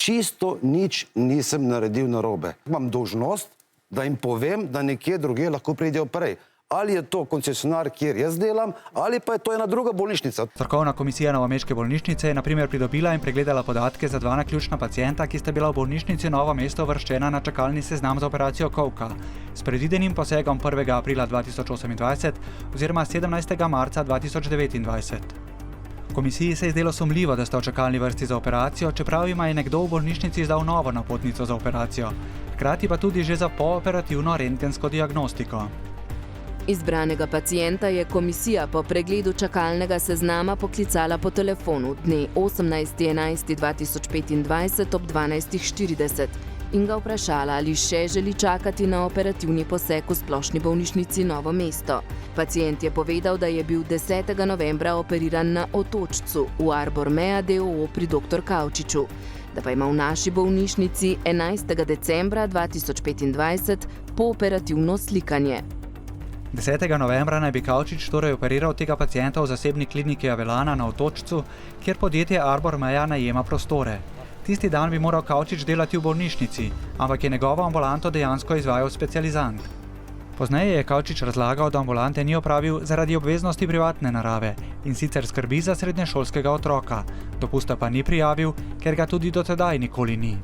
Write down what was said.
čisto nič nisem naredil narobe. Imam dolžnost, da jim povem, da nekje druge lahko pridejo prej. Ali je to koncesionar, kjer jaz delam, ali pa je to ena druga bolnišnica. Strokovna komisija novomeške bolnišnice je na primer pridobila in pregledala podatke za 2 naključna pacienta, ki sta bila v bolnišnici Novo mesto uvrščena na čakalni seznam za operacijo kolka s predvidenim posegom 1. aprila 2028 oziroma 17. marca 2029. Komisiji se je zdelo sumljivo, da sta v čakalni vrsti za operacijo, čeprav ima je nekdo v bolnišnici izdal novo napotnico za operacijo, hkrati pa tudi že za pooperativno rentgensko diagnostiko. Izbranega pacienta je komisija po pregledu čakalnega seznama poklicala po telefonu dne 18.11.2025 ob 12.40 in ga vprašala, ali še želi čakati na operativni poseg v splošni bolnišnici Novo mesto. Pacient je povedal, da je bil 10. novembra operiran na Otočcu v Arbor Mea d.o.o. pri dr. Kavčiču, da pa ima v naši bolnišnici 11. decembra 2025 pooperativno slikanje. 10. novembra naj bi Kavčič torej operiral tega pacienta v zasebni kliniki Avelana na Otočcu, kjer podjetje Arbor Mea najema prostore. Tisti dan bi moral Kavčič delati v bolnišnici, ampak je njegovo ambulanto dejansko izvajal specializant. Pozneje je Kavčič razlagal, da ambulante ni opravil zaradi obveznosti privatne narave in sicer skrbi za srednješolskega otroka, dopusta pa ni prijavil, ker ga tudi do tedaj nikoli ni.